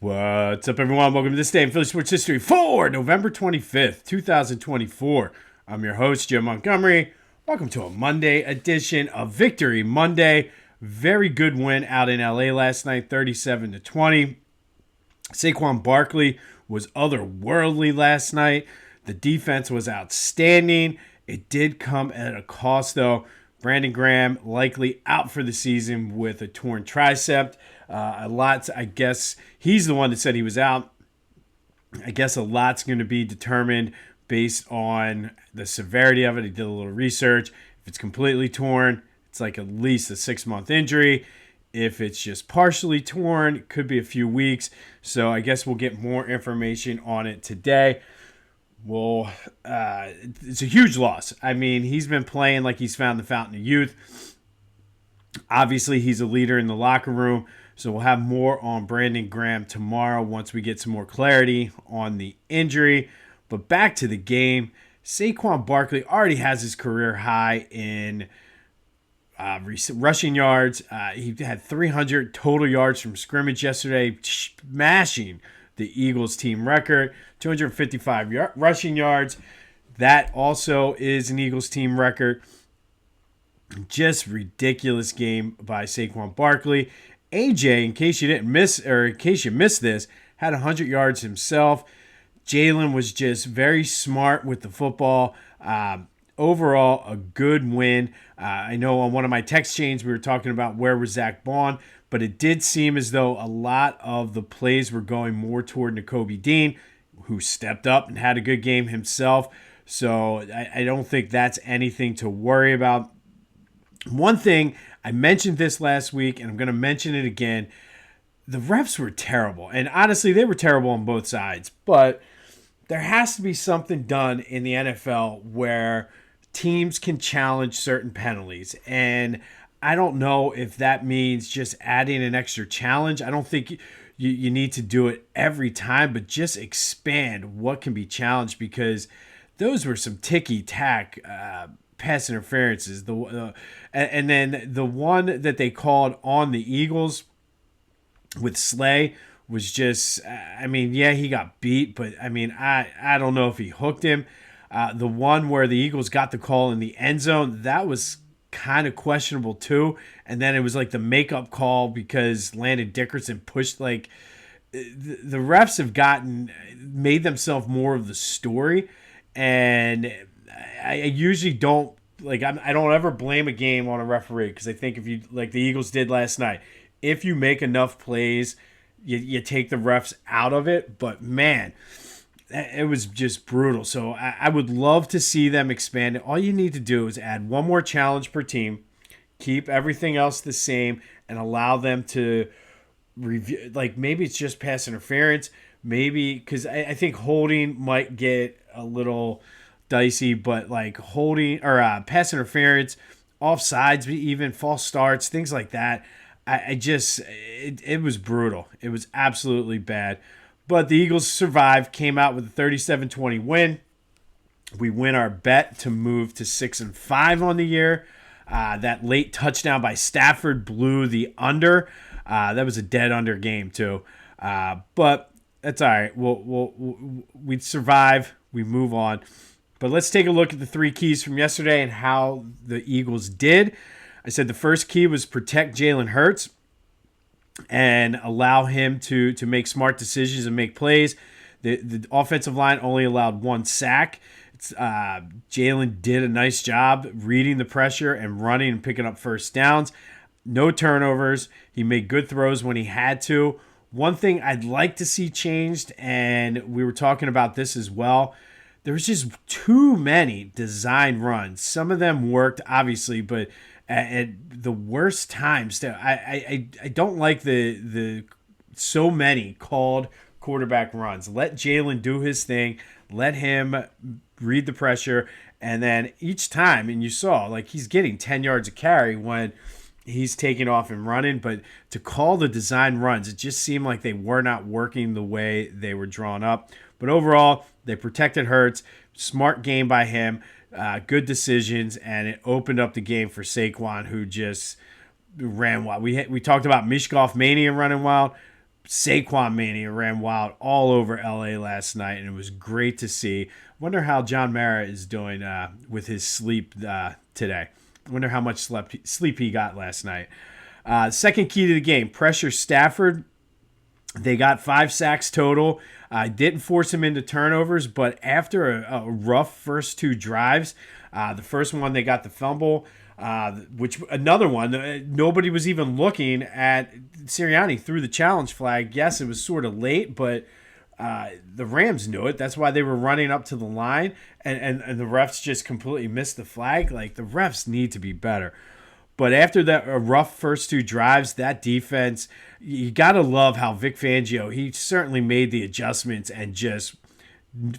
What's up, everyone? Welcome to this day in Philly sports history for November 25th, 2024. I'm your host, Jim Montgomery. Welcome to a Monday edition of Victory Monday. Very good win out in LA last night, 37-20. Saquon Barkley was otherworldly last night. The defense was outstanding. It did come at a cost, though. Brandon Graham likely out for the season with a torn tricep. I guess he's the one that said he was out. I guess a lot's going to be determined based on the severity of it. He did a little research. If it's completely torn, it's like at least a 6-month injury. If it's just partially torn, it could be a few weeks. So I guess we'll get more information on it today. Well, it's a huge loss. I mean, he's been playing like he's found the fountain of youth. Obviously, he's a leader in the locker room. So we'll have more on Brandon Graham tomorrow once we get some more clarity on the injury. But back to the game, Saquon Barkley already has his career high in rushing yards. He had 300 total yards from scrimmage yesterday, smashing the Eagles team record, 255 rushing yards. That also is an Eagles team record. Just ridiculous game by Saquon Barkley. AJ, in case you missed this, had 100 yards himself. Jalen was just very smart with the football. Overall, a good win. I know on one of my text chains we were talking about where was Zach Bond, but it did seem as though a lot of the plays were going more toward Nakobe Dean, who stepped up and had a good game himself. So I don't think that's anything to worry about. One thing, I mentioned this last week, and I'm going to mention it again. The refs were terrible. And honestly, they were terrible on both sides. But there has to be something done in the NFL where teams can challenge certain penalties. And I don't know if that means just adding an extra challenge. I don't think you need to do it every time, but just expand what can be challenged, because those were some ticky-tack pass interferences. And then the one that they called on the Eagles with Slay was just, he got beat, but I don't know if he hooked him. The one where the Eagles got the call in the end zone, that was kind of questionable too. And then it was like the makeup call because Landon Dickerson pushed, like, the refs have made themselves more of the story. And I usually don't, I don't ever blame a game on a referee, because I think if you, like the Eagles did last night, if you make enough plays, you take the refs out of it. But man, it was just brutal. So I would love to see them expand it. All you need to do is add one more challenge per team, keep everything else the same, and allow them to review. Like, maybe it's just pass interference. Maybe, because I think holding might get a little dicey, but like holding or pass interference, offsides, even false starts, things like that. It was brutal. It was absolutely bad. But the Eagles survived, came out with a 37-20 win. We win our bet to move to 6-5 on the year. That late touchdown by Stafford blew the under. That was a dead under game too. But that's all right. We survive. We move on. But let's take a look at the 3 keys from yesterday and how the Eagles did. I said the first key was protect Jalen Hurts and allow him to make smart decisions and make plays. The offensive line only allowed 1 sack. Jalen did a nice job reading the pressure and running and picking up first downs. No turnovers. He made good throws when he had to. One thing I'd like to see changed, and we were talking about this as well, there was just too many design runs. Some of them worked, obviously, but at the worst times, I don't like the so many called quarterback runs. Let Jalen do his thing. Let him read the pressure. And then each time, and you saw, like, he's getting 10 yards a carry when he's taking off and running. But to call the design runs, it just seemed like they were not working the way they were drawn up. But overall, they protected Hurts. Smart game by him. Good decisions, and it opened up the game for Saquon, who just ran wild. We talked about Mishkov Mania running wild. Saquon mania ran wild all over LA last night, and it was great to see. Wonder how John Mara is doing with his sleep today. Wonder how much sleep he got last night. Second key to the game, pressure Stafford. They got 5 sacks total. Didn't force him into turnovers, but after a rough first 2 drives, the first one they got the fumble, which another one, nobody was even looking at Sirianni threw the challenge flag. Yes, it was sort of late, but the Rams knew it. That's why they were running up to the line, and the refs just completely missed the flag. Like, the refs need to be better. But after that rough first 2 drives, that defense, you got to love how Vic Fangio, he certainly made the adjustments and just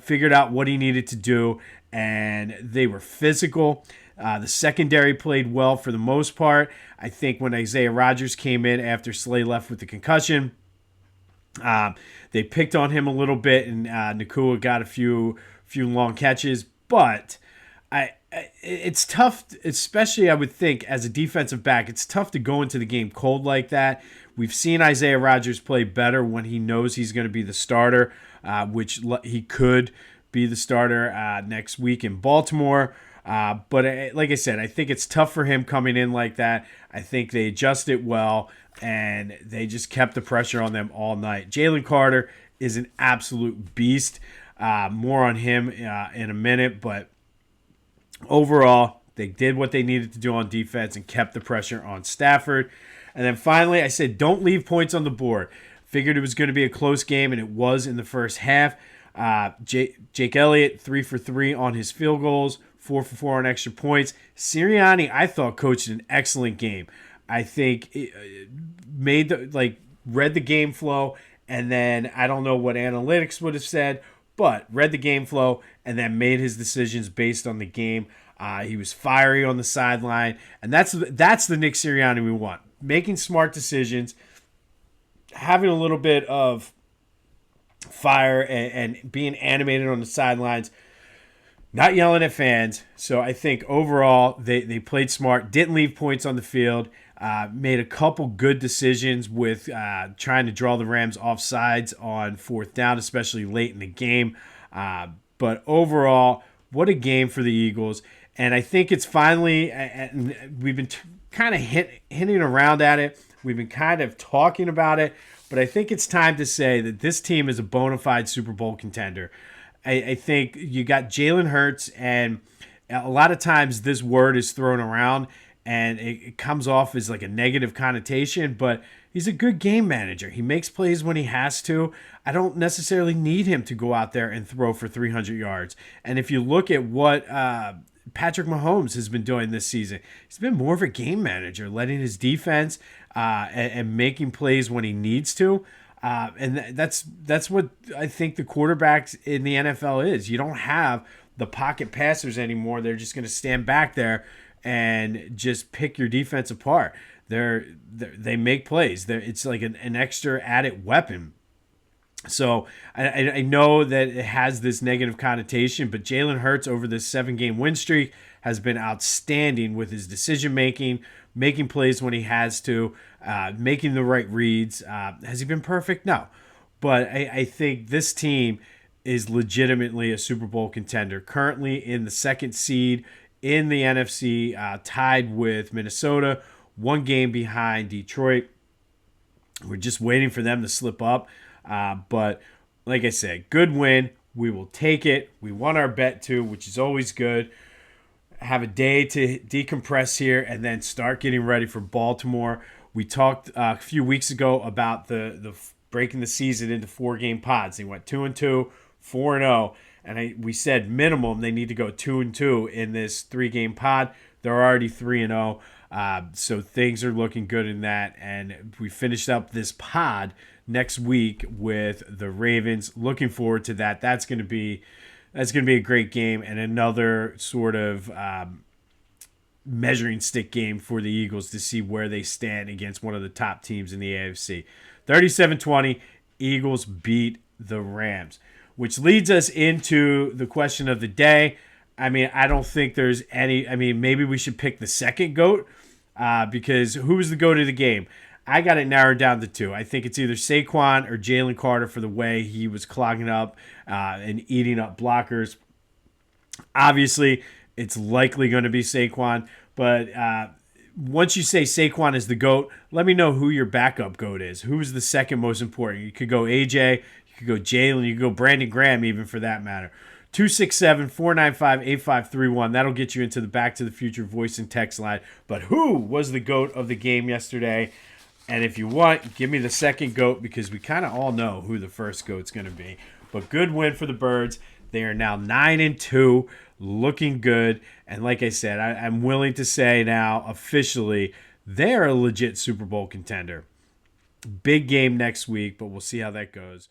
figured out what he needed to do, and they were physical. The secondary played well for the most part. I think when Isaiah Rodgers came in after Slay left with the concussion, they picked on him a little bit, and Nakua got a few long catches, but it's tough, especially I would think as a defensive back, it's tough to go into the game cold like that. We've seen Isaiah Rodgers play better when he knows he's going to be the starter, which he could be the starter next week in Baltimore. But like I said, I think it's tough for him coming in like that. I think they adjusted well, and they just kept the pressure on them all night. Jalen Carter is an absolute beast. More on him in a minute, but overall, they did what they needed to do on defense and kept the pressure on Stafford. And then finally, I said, don't leave points on the board. Figured it was going to be a close game, and it was in the first half. Jake Elliott, 3 for 3 on his field goals, 4 for 4 on extra points. Sirianni, I thought, coached an excellent game. I think it read the game flow, and then I don't know what analytics would have said, but read the game flow and then made his decisions based on the game. He was fiery on the sideline, and that's the Nick Sirianni we want. Making smart decisions, having a little bit of fire, and being animated on the sidelines, not yelling at fans. So I think overall they played smart, didn't leave points on the field, made a couple good decisions with trying to draw the Rams off sides on 4th down, especially late in the game. But overall, what a game for the Eagles. And I think it's finally, we've been kind of hinting around at it. We've been kind of talking about it. But I think it's time to say that this team is a bona fide Super Bowl contender. I think you got Jalen Hurts, and a lot of times this word is thrown around, and it comes off as like a negative connotation, but he's a good game manager. He makes plays when he has to. I don't necessarily need him to go out there and throw for 300 yards. And if you look at what Patrick Mahomes has been doing this season, he's been more of a game manager, letting his defense and making plays when he needs to. And that's what I think the quarterbacks in the NFL is. You don't have the pocket passers anymore. They're just going to stand back there and just pick your defense apart. They make plays. It's like an extra added weapon. So I know that it has this negative connotation, but Jalen Hurts over this 7-game win streak has been outstanding with his decision-making, making plays when he has to, making the right reads. Has he been perfect? No. But I think this team is legitimately a Super Bowl contender, currently in the 2nd seed in the NFC, tied with Minnesota, 1 game behind Detroit. We're just waiting for them to slip up. But like I said, good win. We will take it. We won our bet too, which is always good. Have a day to decompress here and then start getting ready for Baltimore. We talked a few weeks ago about the breaking the season into 4-game pods. They went 2-2, 4-0, and we said minimum they need to go 2-2 in this 3-game pod. They're already 3-0, so things are looking good in that. And we finished up this pod next week with the Ravens. Looking forward to that. That's going to be a great game and another sort of measuring stick game for the Eagles to see where they stand against one of the top teams in the AFC. 37-20, Eagles beat the Rams, which leads us into the question of the day. I mean, I don't think there's any. I mean, maybe we should pick the second GOAT because who was the GOAT of the game? I got it narrowed down to two. I think it's either Saquon or Jalen Carter for the way he was clogging up and eating up blockers. Obviously, it's likely going to be Saquon, but once you say Saquon is the GOAT, let me know who your backup GOAT is. Who's the second most important? You could go AJ, you could go Jalen, you could go Brandon Graham, even for that matter. 267-495-8531. That'll get you into the Back to the Future voice and text line. But who was the GOAT of the game yesterday? And if you want, give me the second GOAT, because we kind of all know who the first GOAT's going to be. But good win for the Birds. They are now 9-2, looking good. And like I said, I'm willing to say now officially they're a legit Super Bowl contender. Big game next week, but we'll see how that goes.